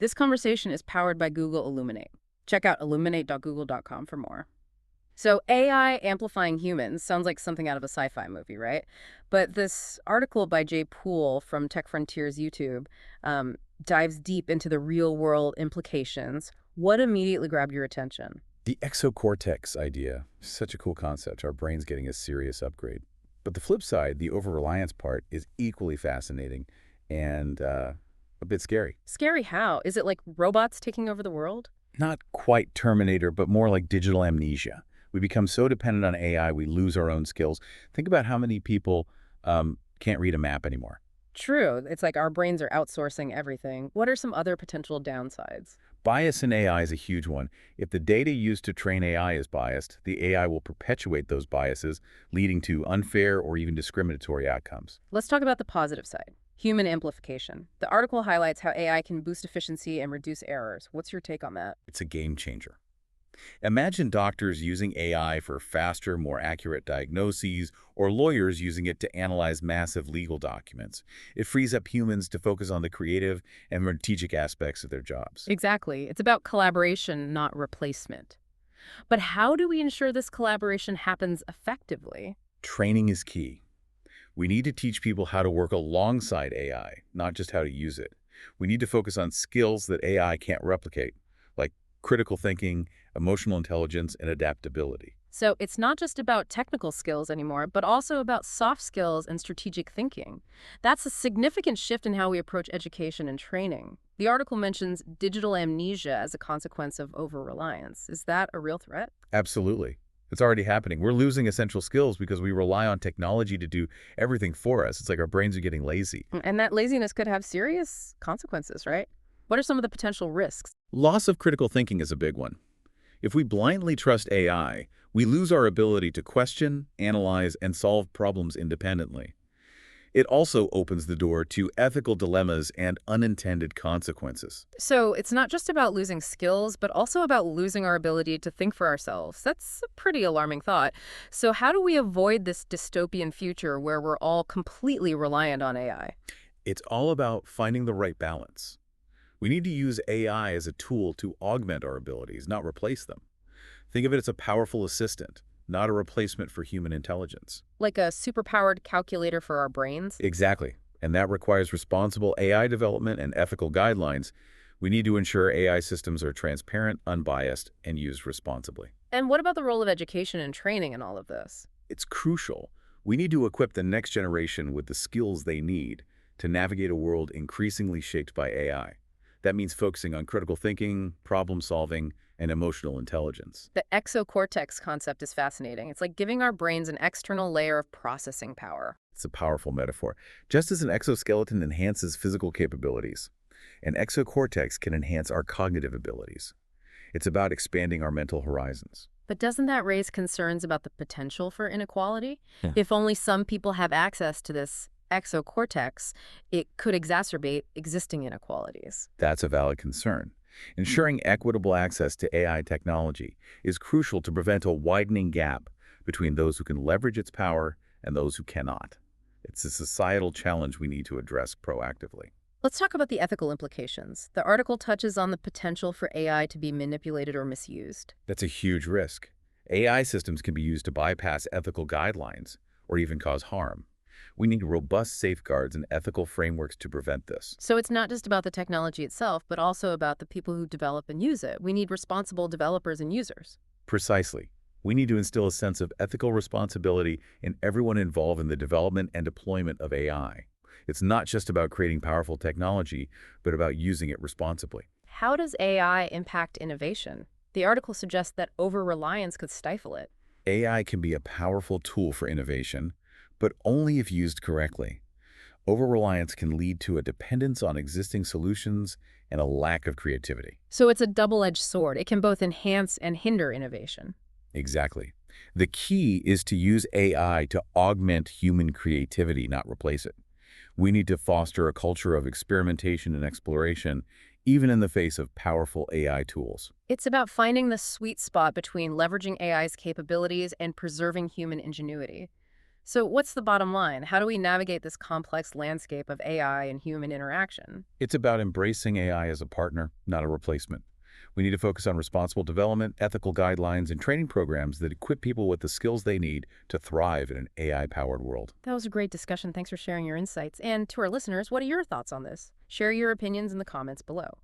This conversation is powered by Google Illuminate. Check out illuminate.google.com for more. So AI amplifying humans sounds like something out of a sci-fi movie, right? But this article by Jay Poole from TechFrontiers YouTube dives deep into the real-world implications. What immediately grabbed your attention? The Exo-Cortex idea, such a cool concept. Our brain's getting a serious upgrade. But the flip side, the over-reliance part, is equally fascinating and a bit scary. Scary how? Is it like robots taking over the world? Not quite Terminator, but more like digital amnesia. We become so dependent on AI, we lose our own skills. Think about how many people can't read a map anymore. True. It's like our brains are outsourcing everything. What are some other potential downsides? Bias in AI is a huge one. If the data used to train AI is biased, the AI will perpetuate those biases, leading to unfair or even discriminatory outcomes. Let's talk about the positive side. Human amplification. The article highlights how AI can boost efficiency and reduce errors. What's your take on that? It's a game changer. Imagine doctors using AI for faster, more accurate diagnoses, or lawyers using it to analyze massive legal documents. It frees up humans to focus on the creative and strategic aspects of their jobs. Exactly. It's about collaboration, not replacement. But how do we ensure this collaboration happens effectively? Training is key. We need to teach people how to work alongside AI, not just how to use it. We need to focus on skills that AI can't replicate, like critical thinking, emotional intelligence, and adaptability. So it's not just about technical skills anymore, but also about soft skills and strategic thinking. That's a significant shift in how we approach education and training. The article mentions digital amnesia as a consequence of over-reliance. Is that a real threat? Absolutely. It's already happening. We're losing essential skills because we rely on technology to do everything for us. It's like our brains are getting lazy. And that laziness could have serious consequences, right? What are some of the potential risks? Loss of critical thinking is a big one. If we blindly trust AI, we lose our ability to question, analyze, and solve problems independently. It also opens the door to ethical dilemmas and unintended consequences. So it's not just about losing skills, but also about losing our ability to think for ourselves. That's a pretty alarming thought. So how do we avoid this dystopian future where we're all completely reliant on AI? It's all about finding the right balance. We need to use AI as a tool to augment our abilities, not replace them. Think of it as a powerful assistant, not a replacement for human intelligence. Like a superpowered calculator for our brains? Exactly. And that requires responsible AI development and ethical guidelines. We need to ensure AI systems are transparent, unbiased, and used responsibly. And what about the role of education and training in all of this? It's crucial. We need to equip the next generation with the skills they need to navigate a world increasingly shaped by AI. That means focusing on critical thinking, problem solving, and emotional intelligence. The Exo-Cortex concept is fascinating. It's like giving our brains an external layer of processing power. It's a powerful metaphor. Just as an exoskeleton enhances physical capabilities, an exocortex can enhance our cognitive abilities. It's about expanding our mental horizons. But doesn't that raise concerns about the potential for inequality? Yeah. If only some people have access to this exocortex, it could exacerbate existing inequalities. That's a valid concern. Ensuring equitable access to AI technology is crucial to prevent a widening gap between those who can leverage its power and those who cannot. It's a societal challenge we need to address proactively. Let's talk about the ethical implications. The article touches on the potential for AI to be manipulated or misused. That's a huge risk. AI systems can be used to bypass ethical guidelines or even cause harm. We need robust safeguards and ethical frameworks to prevent this. So it's not just about the technology itself, but also about the people who develop and use it. We need responsible developers and users. Precisely. We need to instill a sense of ethical responsibility in everyone involved in the development and deployment of AI. It's not just about creating powerful technology, but about using it responsibly. How does AI impact innovation? The article suggests that over-reliance could stifle it. AI can be a powerful tool for innovation, but only if used correctly. Over-reliance can lead to a dependence on existing solutions and a lack of creativity. So it's a double-edged sword. It can both enhance and hinder innovation. Exactly. The key is to use AI to augment human creativity, not replace it. We need to foster a culture of experimentation and exploration, even in the face of powerful AI tools. It's about finding the sweet spot between leveraging AI's capabilities and preserving human ingenuity. So what's the bottom line? How do we navigate this complex landscape of AI and human interaction? It's about embracing AI as a partner, not a replacement. We need to focus on responsible development, ethical guidelines, and training programs that equip people with the skills they need to thrive in an AI-powered world. That was a great discussion. Thanks for sharing your insights. And to our listeners, what are your thoughts on this? Share your opinions in the comments below.